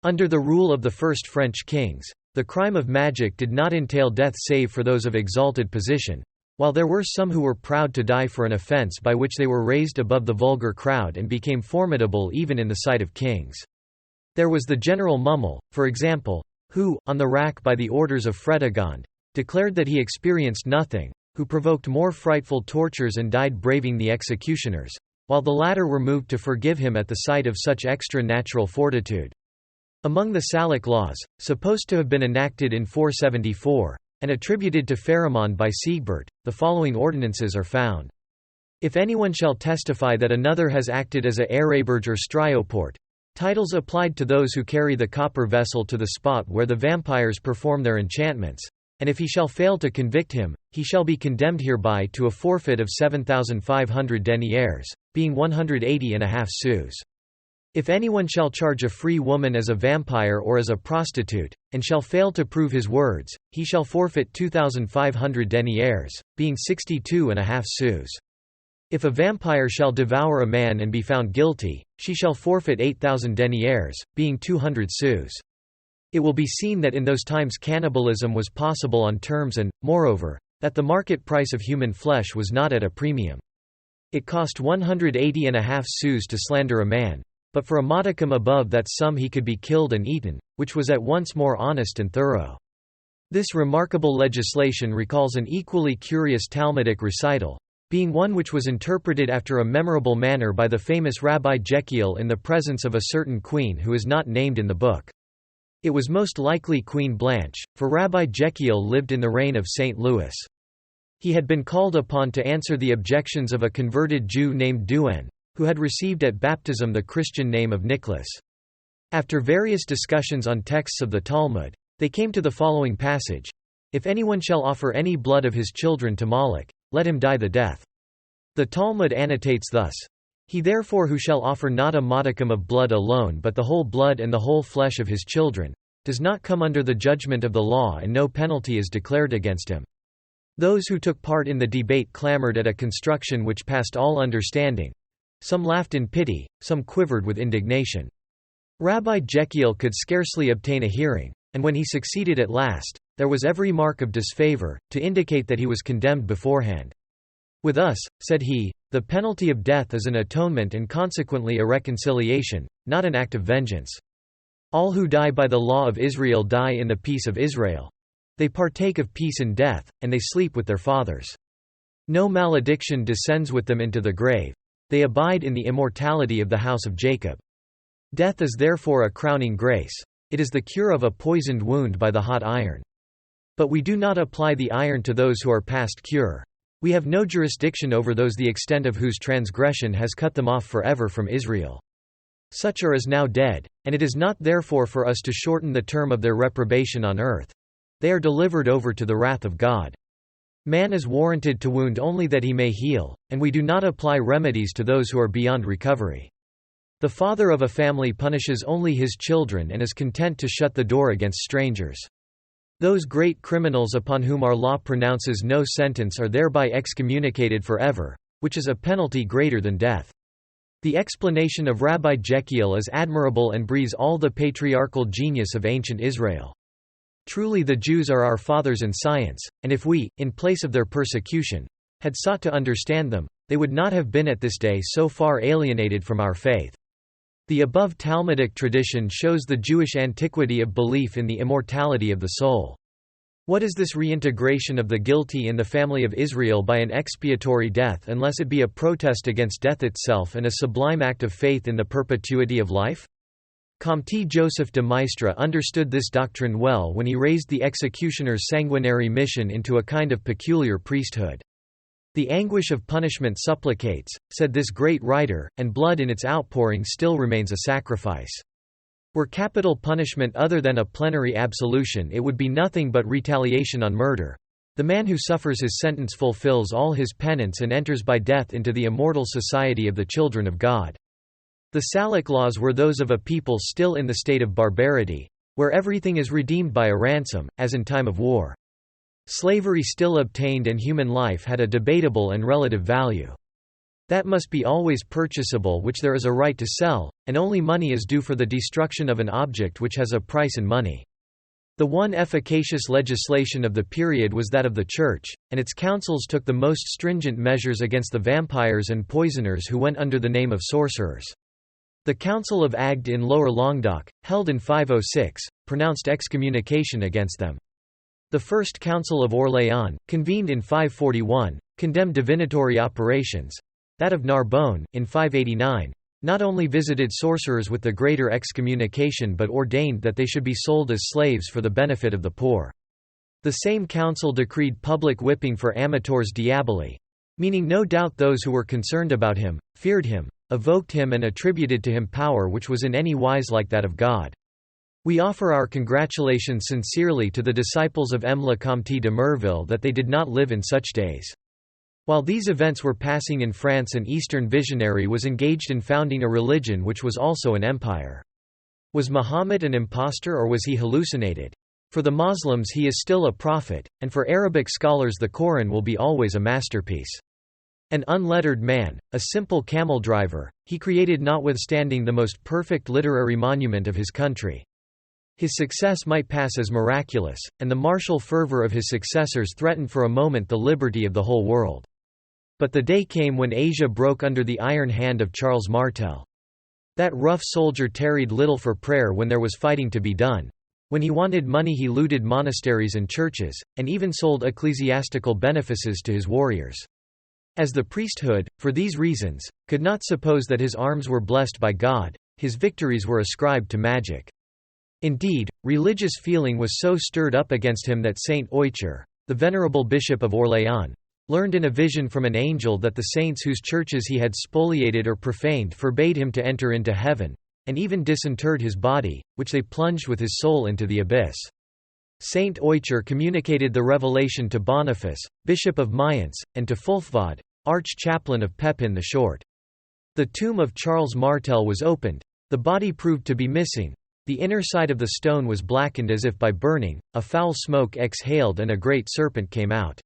Under the rule of the first French kings, the crime of magic did not entail death save for those of exalted position, while there were some who were proud to die for an offense by which they were raised above the vulgar crowd and became formidable even in the sight of kings. There was the General Mummel, for example, who, on the rack by the orders of Fredegond, declared that he experienced nothing, who provoked more frightful tortures and died braving the executioners, while the latter were moved to forgive him at the sight of such extra-natural fortitude. Among the Salic laws, supposed to have been enacted in 474, and attributed to Pharamond by Siegbert, the following ordinances are found. If anyone shall testify that another has acted as a Ereberge or Strioport, titles applied to those who carry the copper vessel to the spot where the vampires perform their enchantments, and if he shall fail to convict him, he shall be condemned hereby to a forfeit of 7,500 deniers, being 180.5 sous. If anyone shall charge a free woman as a vampire or as a prostitute, and shall fail to prove his words, he shall forfeit 2,500 deniers, being 62.5 sous. If a vampire shall devour a man and be found guilty, she shall forfeit 8,000 deniers, being 200 sous. It will be seen that in those times cannibalism was possible on terms and, moreover, that the market price of human flesh was not at a premium. It cost 180.5 sous to slander a man, but for a modicum above that sum he could be killed and eaten, which was at once more honest and thorough. This remarkable legislation recalls an equally curious Talmudic recital, being one which was interpreted after a memorable manner by the famous Rabbi Jechiel in the presence of a certain queen who is not named in the book. It was most likely Queen Blanche, for Rabbi Jechiel lived in the reign of St. Louis. He had been called upon to answer the objections of a converted Jew named Duen, who had received at baptism the Christian name of Nicholas. After various discussions on texts of the Talmud, they came to the following passage: "If anyone shall offer any blood of his children to Moloch, let him die the death." The Talmud annotates thus: "He therefore who shall offer not a modicum of blood alone but the whole blood and the whole flesh of his children, does not come under the judgment of the law and no penalty is declared against him." Those who took part in the debate clamored at a construction which passed all understanding. Some laughed in pity, some quivered with indignation. Rabbi Jechiel could scarcely obtain a hearing, and when he succeeded at last, there was every mark of disfavor, to indicate that he was condemned beforehand. "With us," said he, "the penalty of death is an atonement and consequently a reconciliation, not an act of vengeance. All who die by the law of Israel die in the peace of Israel. They partake of peace in death, and they sleep with their fathers. No malediction descends with them into the grave. They abide in the immortality of the house of Jacob. Death is therefore a crowning grace. It is the cure of a poisoned wound by the hot iron. But we do not apply the iron to those who are past cure. We have no jurisdiction over those the extent of whose transgression has cut them off forever from Israel. Such are as now dead, and it is not therefore for us to shorten the term of their reprobation on earth. They are delivered over to the wrath of God. Man is warranted to wound only that he may heal, and we do not apply remedies to those who are beyond recovery. The father of a family punishes only his children and is content to shut the door against strangers. Those great criminals upon whom our law pronounces no sentence are thereby excommunicated forever, which is a penalty greater than death." The explanation of Rabbi Jechiel is admirable and breathes all the patriarchal genius of ancient Israel. Truly the Jews are our fathers in science, and if we, in place of their persecution, had sought to understand them, they would not have been at this day so far alienated from our faith. The above Talmudic tradition shows the Jewish antiquity of belief in the immortality of the soul. What is this reintegration of the guilty in the family of Israel by an expiatory death unless it be a protest against death itself and a sublime act of faith in the perpetuity of life? Comte Joseph de Maistre understood this doctrine well when he raised the executioner's sanguinary mission into a kind of peculiar priesthood. "The anguish of punishment supplicates," said this great writer, "and blood in its outpouring still remains a sacrifice. Were capital punishment other than a plenary absolution, it would be nothing but retaliation on murder. The man who suffers his sentence fulfills all his penance and enters by death into the immortal society of the children of God." The Salic laws were those of a people still in the state of barbarity, where everything is redeemed by a ransom, as in time of war. Slavery still obtained and human life had a debatable and relative value. That must be always purchasable which there is a right to sell, and only money is due for the destruction of an object which has a price in money. The one efficacious legislation of the period was that of the Church, and its councils took the most stringent measures against the vampires and poisoners who went under the name of sorcerers. The Council of Agde in Lower Languedoc, held in 506, pronounced excommunication against them. The First Council of Orléans, convened in 541, condemned divinatory operations. That of Narbonne, in 589, not only visited sorcerers with the greater excommunication but ordained that they should be sold as slaves for the benefit of the poor. The same council decreed public whipping for amateurs diaboli, meaning no doubt those who were concerned about him, feared him, evoked him and attributed to him power which was in any wise like that of God. We offer our congratulations sincerely to the disciples of M. le Comte de Merville that they did not live in such days. While these events were passing in France, an Eastern visionary was engaged in founding a religion which was also an empire. Was Muhammad an impostor or was he hallucinated? For the Muslims he is still a prophet, and for Arabic scholars the Koran will be always a masterpiece. An unlettered man, a simple camel driver, he created notwithstanding the most perfect literary monument of his country. His success might pass as miraculous, and the martial fervor of his successors threatened for a moment the liberty of the whole world. But the day came when Asia broke under the iron hand of Charles Martel. That rough soldier tarried little for prayer when there was fighting to be done. When he wanted money he looted monasteries and churches, and even sold ecclesiastical benefices to his warriors. As the priesthood, for these reasons, could not suppose that his arms were blessed by God, his victories were ascribed to magic. Indeed, religious feeling was so stirred up against him that Saint Ocher, the venerable bishop of Orléans, learned in a vision from an angel that the saints whose churches he had spoliated or profaned forbade him to enter into heaven, and even disinterred his body, which they plunged with his soul into the abyss. Saint Ocher communicated the revelation to Boniface, bishop of Mayence, and to Fulfvad, arch-chaplain of Pepin the Short. The tomb of Charles Martel was opened. The body proved to be missing. The inner side of the stone was blackened as if by burning, a foul smoke exhaled and a great serpent came out.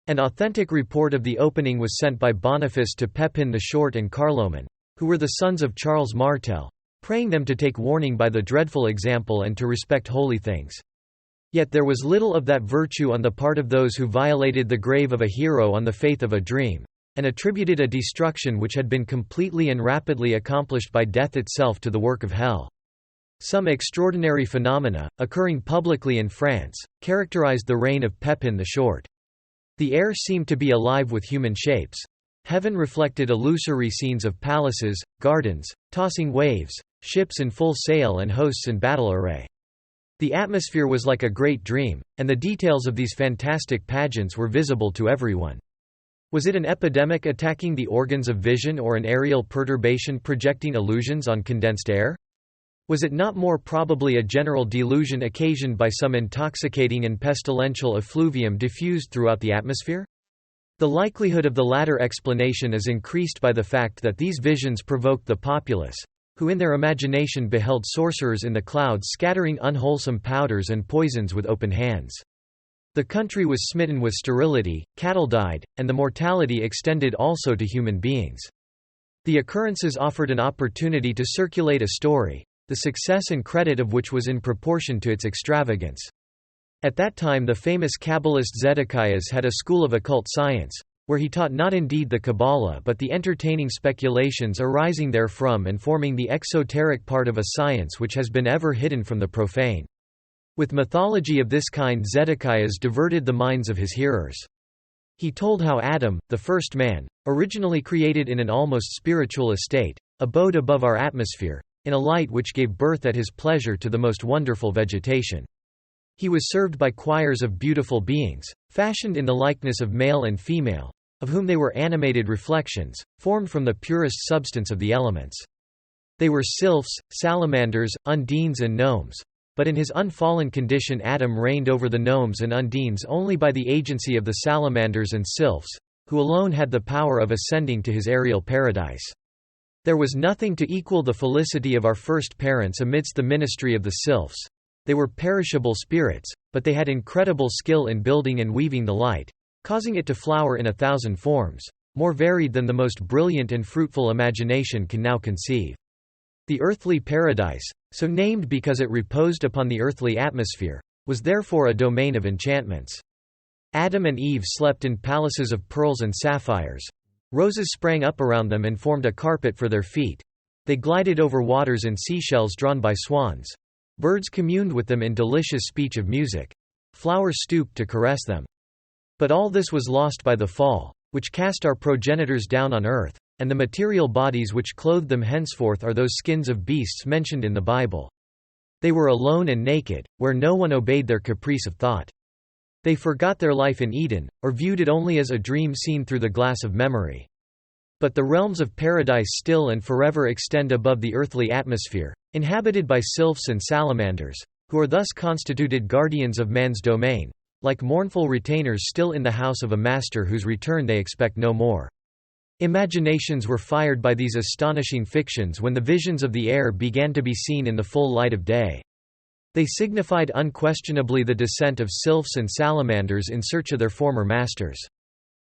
An authentic report of the opening was sent by Boniface to Pepin the Short and Carloman, who were the sons of Charles Martel, praying them to take warning by the dreadful example and to respect holy things. Yet there was little of that virtue on the part of those who violated the grave of a hero on the faith of a dream, and attributed a destruction which had been completely and rapidly accomplished by death itself to the work of hell. Some extraordinary phenomena, occurring publicly in France, characterized the reign of Pepin the Short. The air seemed to be alive with human shapes. Heaven reflected illusory scenes of palaces, gardens, tossing waves, ships in full sail and hosts in battle array. The atmosphere was like a great dream, and the details of these fantastic pageants were visible to everyone. Was it an epidemic attacking the organs of vision or an aerial perturbation projecting illusions on condensed air? Was it not more probably a general delusion occasioned by some intoxicating and pestilential effluvium diffused throughout the atmosphere? The likelihood of the latter explanation is increased by the fact that these visions provoked the populace, who in their imagination beheld sorcerers in the clouds scattering unwholesome powders and poisons with open hands. The country was smitten with sterility, cattle died, and the mortality extended also to human beings. The occurrences offered an opportunity to circulate a story, the success and credit of which was in proportion to its extravagance. At that time the famous Kabbalist Zedekias had a school of occult science, where he taught not indeed the Kabbalah but the entertaining speculations arising therefrom and forming the exoteric part of a science which has been ever hidden from the profane. With mythology of this kind Zedekias diverted the minds of his hearers. He told how Adam, the first man, originally created in an almost spiritual estate, abode above our atmosphere, in a light which gave birth at his pleasure to the most wonderful vegetation. He was served by choirs of beautiful beings, fashioned in the likeness of male and female, of whom they were animated reflections, formed from the purest substance of the elements. They were sylphs, salamanders, undines and gnomes, but in his unfallen condition Adam reigned over the gnomes and undines only by the agency of the salamanders and sylphs, who alone had the power of ascending to his aerial paradise. There was nothing to equal the felicity of our first parents amidst the ministry of the sylphs. They were perishable spirits, but they had incredible skill in building and weaving the light, causing it to flower in 1,000 forms, more varied than the most brilliant and fruitful imagination can now conceive. The earthly paradise, so named because it reposed upon the earthly atmosphere, was therefore a domain of enchantments. Adam and Eve slept in palaces of pearls and sapphires. Roses sprang up around them and formed a carpet for their feet. They glided over waters in seashells drawn by swans. Birds communed with them in delicious speech of music. Flowers stooped to caress them. But all this was lost by the fall, which cast our progenitors down on earth, and the material bodies which clothed them henceforth are those skins of beasts mentioned in the Bible. They were alone and naked, where no one obeyed their caprice of thought. They forgot their life in Eden, or viewed it only as a dream seen through the glass of memory. But the realms of paradise still and forever extend above the earthly atmosphere, inhabited by sylphs and salamanders, who are thus constituted guardians of man's domain, like mournful retainers still in the house of a master whose return they expect no more. Imaginations were fired by these astonishing fictions when the visions of the air began to be seen in the full light of day. They signified unquestionably the descent of sylphs and salamanders in search of their former masters.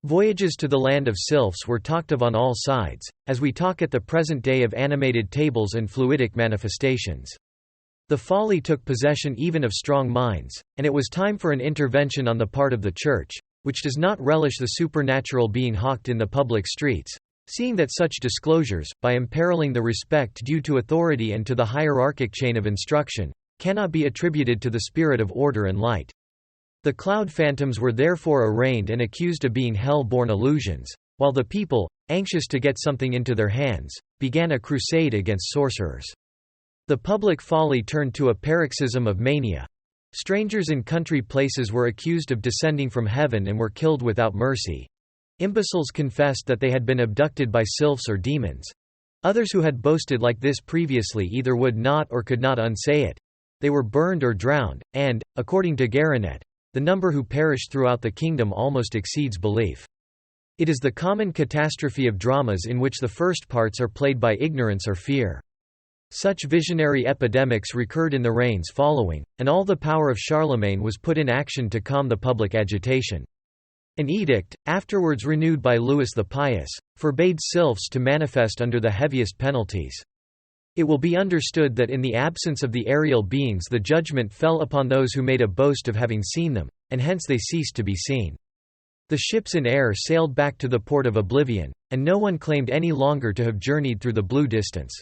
Voyages to the land of sylphs were talked of on all sides, as we talk at the present day of animated tables and fluidic manifestations. The folly took possession even of strong minds, and it was time for an intervention on the part of the Church, which does not relish the supernatural being hawked in the public streets, seeing that such disclosures, by imperiling the respect due to authority and to the hierarchic chain of instruction, cannot be attributed to the spirit of order and light. The cloud phantoms were therefore arraigned and accused of being hell-born illusions, while the people, anxious to get something into their hands, began a crusade against sorcerers. The public folly turned to a paroxysm of mania. Strangers in country places were accused of descending from heaven and were killed without mercy. Imbeciles confessed that they had been abducted by sylphs or demons. Others who had boasted like this previously either would not or could not unsay it. They were burned or drowned, and, according to Garanet, the number who perished throughout the kingdom almost exceeds belief. It is the common catastrophe of dramas in which the first parts are played by ignorance or fear. Such visionary epidemics recurred in the reigns following, and all the power of Charlemagne was put in action to calm the public agitation. An edict, afterwards renewed by Louis the Pious, forbade sylphs to manifest under the heaviest penalties. It will be understood that in the absence of the aerial beings the judgment fell upon those who made a boast of having seen them, and hence they ceased to be seen. The ships in air sailed back to the port of oblivion, and no one claimed any longer to have journeyed through the blue distance.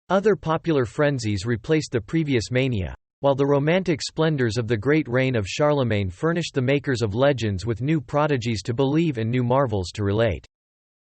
Other popular frenzies replaced the previous mania, while the romantic splendors of the great reign of Charlemagne furnished the makers of legends with new prodigies to believe and new marvels to relate.